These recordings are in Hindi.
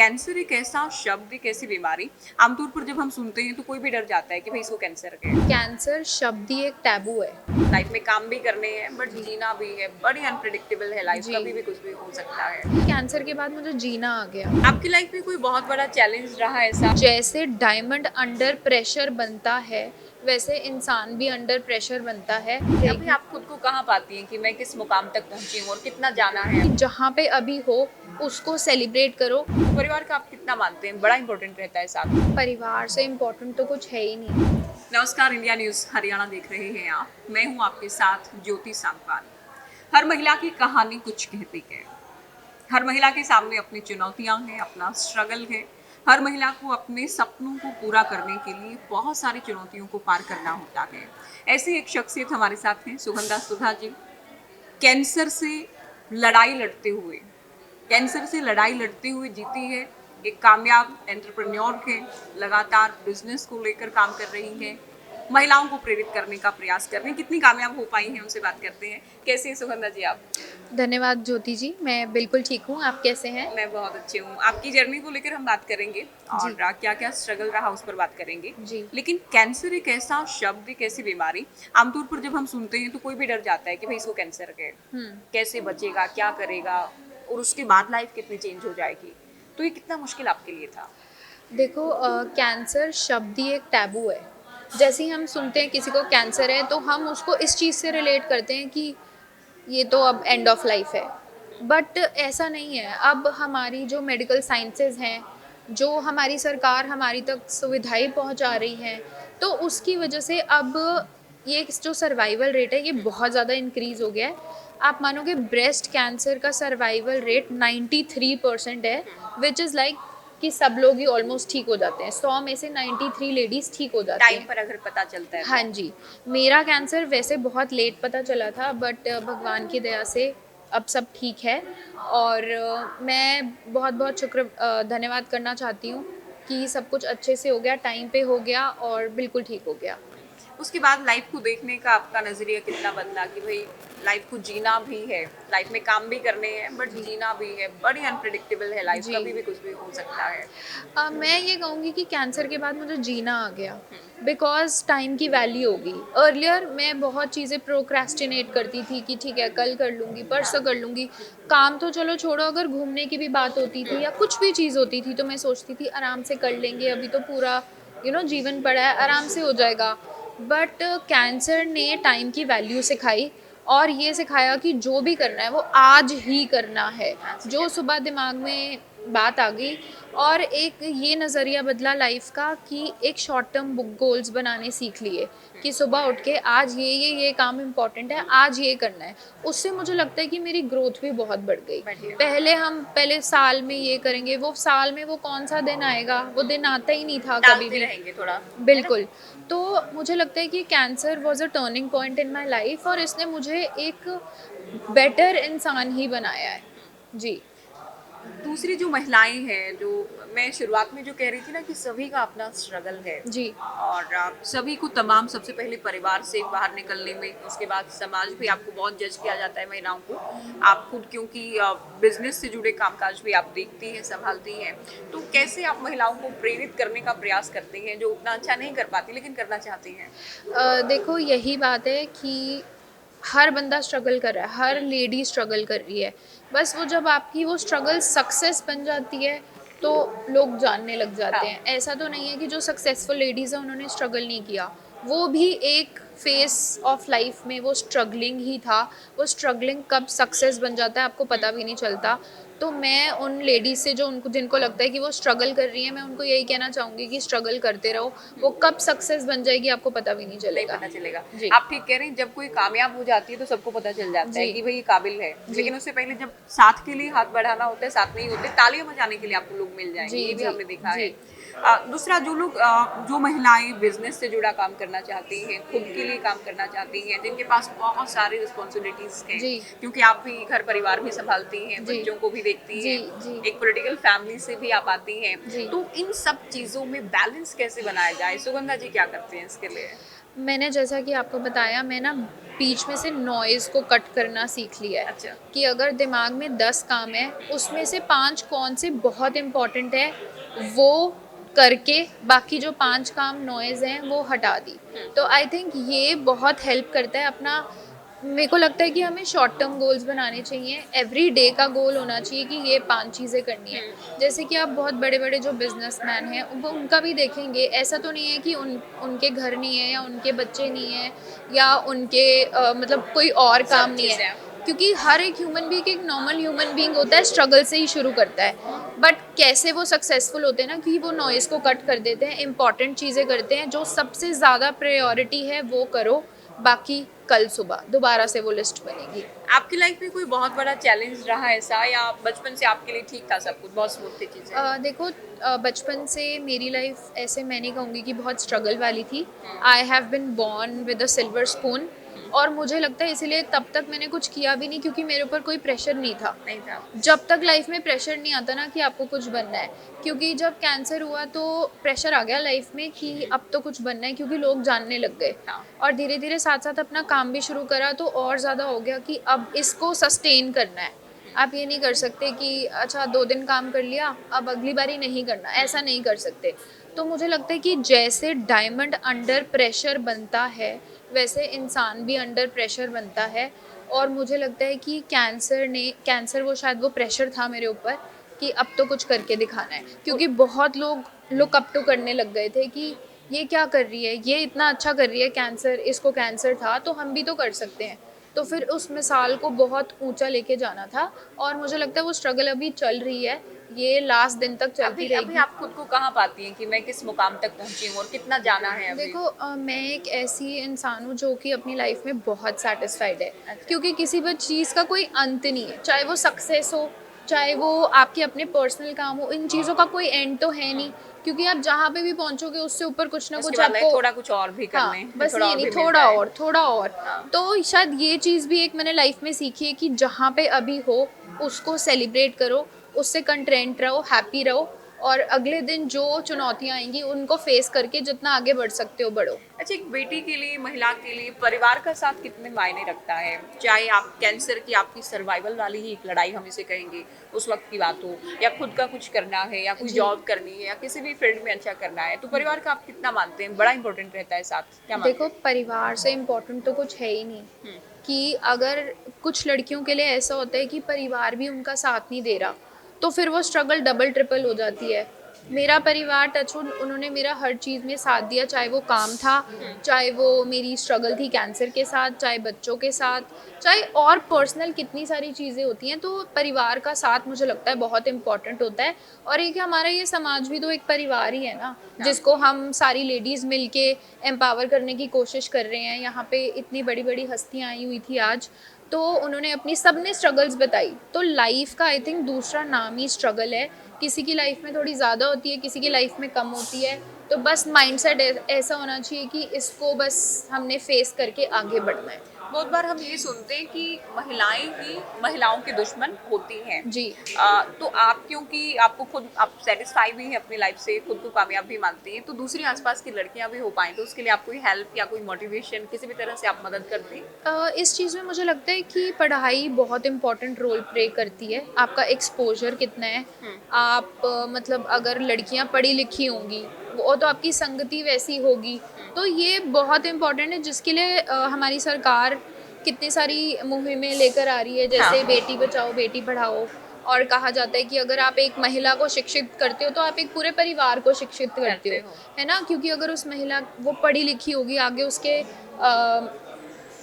कैंसर एक ऐसा शब्द, एक ऐसी बीमारी, आमतौर पर जब हम सुनते हैं तो कोई भी डर जाता है कि भाई इसको कैंसर है। कैंसर शब्द ही एक टैबू है। लाइफ में काम भी करने हैं बट जी। जीना भी है, बड़ी अनप्रिडिक्टेबल है लाइफ, जी। कभी भी कुछ भी हो सकता है। कैंसर के बाद मुझे जीना आ गया। आपकी लाइफ में कोई बहुत बड़ा चैलेंज रहा ऐसा? जैसे डायमंड अंडर प्रेशर बनता है, वैसे इंसान भी अंडर प्रेशर बनता है। अभी आप खुद को कहाँ पाती हैं कि मैं किस मुकाम तक पहुंची हूँ और कितना जाना है? कि जहाँ पे अभी हो उसको सेलिब्रेट करो। परिवार का आप कितना मानते हैं? बड़ा इंपॉर्टेंट रहता है साथ में। परिवार से इम्पोर्टेंट तो कुछ है ही नहीं। नमस्कार, इंडिया न्यूज हरियाणा देख रहे हैं आप। मैं हूँ आपके साथ ज्योति सांगवान। हर महिला की कहानी कुछ कहती है। हर महिला के सामने अपनी चुनौतियां हैं, अपना स्ट्रगल है। हर महिला को अपने सपनों को पूरा करने के लिए बहुत सारी चुनौतियों को पार करना होता है। ऐसी एक शख्सियत हमारे साथ हैं, सुगंधा सुधा जी। कैंसर से लड़ाई लड़ते हुए कैंसर से लड़ाई लड़ते हुए जीती है। एक कामयाब एंटरप्रेन्योर है, लगातार बिजनेस को लेकर काम कर रही है, महिलाओं को प्रेरित करने का प्रयास कर रही हैं। कितनी कामयाब हो पाई हैं, उनसे बात करते हैं। कैसी हैं सुगंधा जी आप? धन्यवाद ज्योति जी, मैं बिल्कुल ठीक हूँ। आप कैसे हैं? मैं बहुत अच्छी हूँ। आपकी जर्नी को लेकर हम बात करेंगे और जी। क्या क्या स्ट्रगल रहा उस पर बात करेंगे। जी। लेकिन कैंसर एक ऐसा शब्द, एक ऐसी बीमारी, आमतौर पर जब हम सुनते हैं तो कोई भी डर जाता है कि भाई इसको कैंसर है, कैसे बचेगा, क्या करेगा, और उसके बाद लाइफ कितनी चेंज हो जाएगी। तो ये कितना मुश्किल आपके लिए था? देखो, कैंसर शब्द ही एक टैबू है। जैसे ही हम सुनते हैं किसी को कैंसर है तो हम उसको इस चीज़ से रिलेट करते हैं कि ये तो अब एंड ऑफ लाइफ है। बट ऐसा नहीं है। अब हमारी जो मेडिकल साइंसेज हैं, जो हमारी सरकार हमारी तक सुविधाएं पहुंचा रही है, तो उसकी वजह से अब ये जो सर्वाइवल रेट है ये बहुत ज़्यादा इंक्रीज़ हो गया है। आप मानोगे ब्रेस्ट कैंसर का सर्वाइवल रेट 93% है, विच इज़ लाइक कि सब लोग ही ऑलमोस्ट ठीक हो जाते हैं। 100 में से 93 लेडीज़ ठीक हो जाती टाइम हैं। पर अगर पता चलता है हाँ तो। जी। मेरा कैंसर वैसे बहुत लेट पता चला था, बट भगवान की दया से अब सब ठीक है। और मैं बहुत बहुत धन्यवाद करना चाहती हूँ कि सब कुछ अच्छे से हो गया, टाइम पे हो गया और बिल्कुल ठीक हो गया। उसके बाद लाइफ को देखने का आपका नजरिया कितना बदला कि भाई लाइफ को जीना भी है, लाइफ में काम भी करने हैं बट जीना भी है, बड़ी अनप्रिडिक्टेबल है लाइफ, जी। कभी भी कुछ भी हो सकता है। मैं ये कहूँगी कि कैंसर के बाद मुझे जीना आ गया, बिकॉज टाइम की वैल्यू होगी। अर्लियर मैं बहुत चीज़ें प्रोक्रेस्टिनेट करती थी कि ठीक है कल कर लूँगी, परसों कर लूँगी। काम तो चलो छोड़ो, अगर घूमने की भी बात होती थी या कुछ भी चीज़ होती थी तो मैं सोचती थी आराम से कर लेंगे, अभी तो पूरा जीवन पड़ा है, आराम से हो जाएगा। बट कैंसर ने टाइम की वैल्यू सिखाई और ये सिखाया कि जो भी करना है वो आज ही करना है। जो सुबह दिमाग में बात आ गई, और एक ये नज़रिया बदला लाइफ का कि एक शॉर्ट टर्म बुक गोल्स बनाने सीख लिए कि सुबह उठ के आज ये काम इम्पॉर्टेंट है, आज ये करना है। उससे मुझे लगता है कि मेरी ग्रोथ भी बहुत बढ़ गई। बढ़िया। पहले साल में ये करेंगे, वो साल में वो कौन सा दिन आएगा, वो दिन आता ही नहीं था कभी टालते भी। रहेंगे थोड़ा, है ना? बिल्कुल। तो मुझे लगता है कि cancer was a turning point in my life और इसने मुझे एक बेटर इंसान ही बनाया है। जी। दूसरी जो महिलाएं हैं, जो मैं शुरुआत में जो कह रही थी ना कि सभी का अपना स्ट्रगल है, जी। और सभी को तमाम, सबसे पहले परिवार से बाहर निकलने में, उसके बाद समाज भी आपको बहुत जज किया जाता है महिलाओं को। आप खुद क्योंकि बिजनेस से जुड़े कामकाज भी आप देखती हैं, संभालती हैं, तो कैसे आप महिलाओं को प्रेरित करने का प्रयास करती हैं जो उतना अच्छा नहीं कर पाती लेकिन करना चाहती हैं? देखो, यही बात है कि हर बंदा स्ट्रगल कर रहा है, हर लेडी स्ट्रगल कर रही है। बस वो जब आपकी वो स्ट्रगल सक्सेस बन जाती है तो लोग जानने लग जाते हैं। हाँ। ऐसा तो नहीं है कि जो सक्सेसफुल लेडीज़ हैं उन्होंने स्ट्रगल नहीं किया। वो भी एक फेस ऑफ लाइफ में वो स्ट्रगलिंग ही था। वो स्ट्रगलिंग कब सक्सेस बन जाता है आपको पता भी नहीं चलता। तो मैं उन लेडीज़ से जो उनको जिनको लगता है कि वो स्ट्रगल कर रही हैं, मैं उनको यही कहना चाहूँगी कि स्ट्रगल करते रहो। वो कब सक्सेस बन जाएगी आपको पता भी नहीं नहीं चलेगा। पता चलेगा। जी। आप ठीक कह रही हैं, जब कोई कामयाब हो जाती है तो सबको पता चल जाता है जी। कि भई ये काबिल है। जी। लेकिन उससे पहले जब साथ के लिए हाथ बढ़ाना होता है, साथ नहीं होते, तालियाँ बजाने के लिए आपको लोग मिल जाएँगे, जी। ये भी जी। हमने देखा जी। है। दूसरा, जो लोग जो महिलाएँ बिज़नेस से जुड़ा काम करना चाहती हैं, खुद के लिए काम करना चाहती हैं, जिनके पास बहुत सारी रिस्पॉन्सिबिलिटीज़ हैं, जी। क्योंकि आप भी घर परिवार भी सँभालती हैं, जी। बच्चों को भी देखती जी। हैं, जी। एक पॉलिटिकल फैमिली से भी आप आती हैं, जी। तो इन सब चीज़ों में बैलेंस कैसे बनाया जाए? सुगंधा जी क्या करती हैं इसके लिए? मैंने जैसा कि आपको बताया, मैं ना बीच में से नॉइज़ को कट करना सीख लिया है। अच्छा। कि अगर दिमाग में 10 काम है, उसमें से 5 कौन से बहुत इम्पोर्टेंट है, वो करके बाकी जो 5 काम नॉइज़ हैं वो हटा दी। तो आई थिंक ये बहुत हेल्प करता है अपना। मेरे को लगता है कि हमें शॉर्ट टर्म गोल्स बनाने चाहिए, एवरी डे का गोल होना चाहिए कि ये 5 चीज़ें करनी है। जैसे कि आप बहुत बड़े-बड़े जो बिज़नेसमैन हैं, वो उनका भी देखेंगे, ऐसा तो नहीं है कि उनके घर नहीं है या उनके बच्चे नहीं हैं या उनके मतलब कोई और काम नहीं चीज़ें है। हैं। क्योंकि हर एक ह्यूमन बीइंग एक नॉर्मल ह्यूमन बीइंग होता है, स्ट्रगल से ही शुरू करता है। बट कैसे वो सक्सेसफुल होते हैं ना, कि वो नॉइज़ को कट कर देते हैं, इंपॉर्टेंट चीज़ें करते हैं, जो सबसे ज़्यादा प्रायोरिटी है वो करो, बाकी कल सुबह दोबारा से वो लिस्ट बनेगी। आपकी लाइफ में कोई बहुत बड़ा चैलेंज रहा ऐसा, या बचपन से आपके लिए ठीक था सब कुछ, बहुत स्मूथ थी चीज़ें? देखो, बचपन से मेरी लाइफ ऐसे मैं नहीं कहूँगी कि बहुत स्ट्रगल वाली थी। I have been born with a silver spoon, और मुझे लगता है इसीलिए तब तक मैंने कुछ किया भी नहीं, क्योंकि मेरे ऊपर कोई प्रेशर नहीं था। नहीं था। जब तक लाइफ में प्रेशर नहीं आता ना कि आपको कुछ बनना है, क्योंकि जब कैंसर हुआ तो प्रेशर आ गया लाइफ में कि अब तो कुछ बनना है, क्योंकि लोग जानने लग गए। हाँ। और धीरे धीरे साथ साथ अपना काम भी शुरू करा, तो और ज़्यादा हो गया कि अब इसको सस्टेन करना है। आप ये नहीं कर सकते कि अच्छा 2 दिन काम कर लिया, अब अगली बारी नहीं करना, ऐसा नहीं कर सकते। तो मुझे लगता है कि जैसे डायमंड अंडर प्रेशर बनता है, वैसे इंसान भी अंडर प्रेशर बनता है। और मुझे लगता है कि कैंसर वो शायद वो प्रेशर था मेरे ऊपर कि अब तो कुछ करके दिखाना है, क्योंकि बहुत लोग लुक अप टू करने लग गए थे कि ये क्या कर रही है, ये इतना अच्छा कर रही है, कैंसर, इसको कैंसर था तो हम भी तो कर सकते हैं। तो फिर उस मिसाल को बहुत ऊंचा लेके जाना था, और मुझे लगता है वो स्ट्रगल अभी चल रही है, ये लास्ट दिन तक चलती अभी रहेगी। अभी आप खुद को कहाँ पाती हैं कि मैं किस मुकाम तक पहुंची हूँ और कितना जाना है अभी? देखो, मैं एक ऐसी इंसान हूँ जो कि अपनी लाइफ में बहुत सेटिस्फाइड है, अच्छा। क्योंकि किसी भी चीज़ का कोई अंत नहीं है, चाहे वो सक्सेस हो, चाहे वो आपके अपने पर्सनल काम हो, इन चीज़ों का कोई एंड तो है नहीं, क्योंकि आप जहाँ पे भी पहुँचोगे उससे ऊपर कुछ ना उसके कुछ बाद लगे आपको। थोड़ा कुछ और भी कर हाँ, लें, बस थोड़ा ये और नहीं, भी मिल थोड़ा जाए। और, थोड़ा और। हाँ। तो शायद ये चीज़ भी एक मैंने लाइफ में सीखी है कि जहाँ पे अभी हो, उसको सेलिब्रेट करो, उससे कंटेंट रहो, हैप्पी रहो, और अगले दिन जो चुनौतियाँ आएँगी, उनको फेस करके जितना आगे बढ़ सकते हो, बढ़ो। अच्छा, एक बेटी के लिए, महिला के लिए परिवार का साथ कितने मायने रखता है? चाहे आप कैंसर की आपकी सर्वाइवल वाली ही एक लड़ाई हम इसे कहेंगे, उस वक्त की बात हो, या खुद का कुछ करना है, या कोई जी। जॉब करनी है, या किसी भी फील्ड में अच्छा करना है, तो परिवार का आप कितना मानते हैं? बड़ा इंपॉर्टेंट रहता है साथ, क्या मानते देखो, हैं? परिवार से इम्पोर्टेंट तो कुछ है ही नहीं। हम्म। कि अगर कुछ लड़कियों के लिए ऐसा होता है कि परिवार भी उनका साथ नहीं दे रहा, तो फिर वो स्ट्रगल डबल ट्रिपल हो जाती है। मेरा परिवार टचवुड, उन्होंने मेरा हर चीज़ में साथ दिया, चाहे वो काम था, चाहे वो मेरी स्ट्रगल थी कैंसर के साथ, चाहे बच्चों के साथ, चाहे और पर्सनल कितनी सारी चीज़ें होती हैं। तो परिवार का साथ मुझे लगता है बहुत इम्पोर्टेंट होता है। और एक हमारा ये समाज भी तो एक परिवार ही है ना, जिसको हम सारी लेडीज़ मिलके एम्पावर करने की कोशिश कर रहे हैं। यहाँ पे इतनी बड़ी बड़ी हस्तियाँ आई हुई थी आज, तो उन्होंने अपनी सबने स्ट्रगल्स बताई। तो लाइफ का आई थिंक दूसरा नाम ही स्ट्रगल है। किसी की लाइफ में थोड़ी ज़्यादा होती है, किसी की लाइफ में कम होती है। तो बस माइंडसेट ऐसा होना चाहिए कि इसको बस हमने फेस करके आगे बढ़ना है। बहुत बार हम ये सुनते हैं कि महिलाएं ही महिलाओं के दुश्मन होती हैं। जी। तो आप, क्योंकि आपको खुद, आप सेटिस्फाई भी हैं अपनी लाइफ से, खुद को कामयाब भी मानती हैं, तो दूसरी आसपास की लड़कियां भी हो पाएं, तो उसके लिए आप कोई हेल्प या कोई मोटिवेशन, किसी भी तरह से आप मदद करती हैं? इस चीज़ में मुझे लगता है कि पढ़ाई बहुत इम्पॉर्टेंट रोल प्ले करती है। आपका एक्सपोजर कितना है, आप मतलब अगर लड़कियां पढ़ी लिखी होंगी, वो तो आपकी संगति वैसी होगी, तो ये बहुत इम्पॉर्टेंट है, जिसके लिए हमारी सरकार कितनी सारी मुहिमें लेकर आ रही है, जैसे हाँ। बेटी बचाओ बेटी पढ़ाओ। और कहा जाता है कि अगर आप एक महिला को शिक्षित करते हो, तो आप एक पूरे परिवार को शिक्षित करते हो, है ना? क्योंकि अगर उस महिला वो पढ़ी लिखी होगी, आगे उसके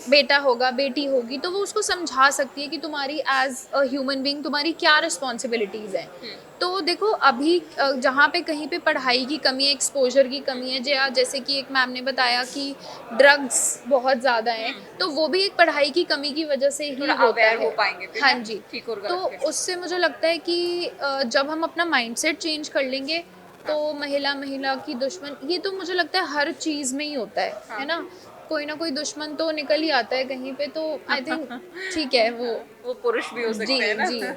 बेटा होगा, बेटी होगी, तो वो उसको समझा सकती है कि तुम्हारी एज अ ह्यूमन बीइंग तुम्हारी क्या रिस्पॉन्सिबिलिटीज़ हैं। तो देखो, अभी जहाँ पे कहीं पे पढ़ाई की कमी है, एक्सपोजर की कमी है, जैसे कि एक मैम ने बताया कि ड्रग्स बहुत ज़्यादा हैं, तो वो भी एक पढ़ाई की कमी की वजह से ही थोड़ा होता अवेयर है। हो पाएंगे फिर हाँ ना, जी। ठीक और तो गलत के। उससे मुझे लगता है कि जब हम अपना माइंडसेट चेंज कर लेंगे, तो महिला महिला की दुश्मन, ये तो मुझे लगता है हर चीज़ में ही होता है हाँ। ना? कोई ना कोई दुश्मन तो निकल ही आता है कहीं पे, तो आई थिंक ठीक है वो पुरुष भी हो सकते जी, हैं ना। जी, हाँ।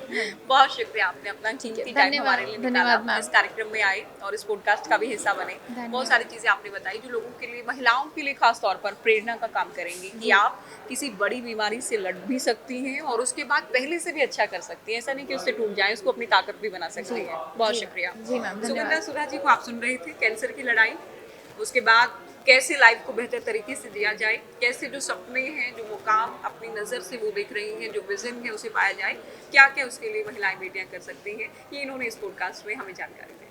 बहुत शुक्रिया, आपने अपना कीमती टाइम धन्यवाद, हमारे लिए निकाला, धन्यवाद मैम। इस कार्यक्रम में आए और इस पॉडकास्ट का भी हिस्सा बने। धन्यवाद। बहुत सारी चीजें आपने बताई जो लोगों के लिए, महिलाओं के लिए खास तौर पर प्रेरणा का काम करेंगी कि आप किसी बड़ी बीमारी से लड़ भी सकती हैं और उसके बाद पहले से भी अच्छा कर सकती हैं। ऐसा नहीं कि उससे टूट जाए, उसको अपनी ताकत भी बना सकती हैं। बहुत जी, शुक्रिया। जी मैम, सुगंधा धन्यवाद। सुधा जी को आप सुन रहे थे, कैंसर की लड़ाई, उसके बाद कैसे लाइफ को बेहतर तरीके से दिया जाए, कैसे जो सपने हैं, जो मुकाम अपनी नज़र से वो देख रही हैं, जो विजन है उसे पाया जाए, क्या क्या उसके लिए महिलाएं बेटियां कर सकती हैं, ये इन्होंने इस पॉडकास्ट में हमें जानकारी दी।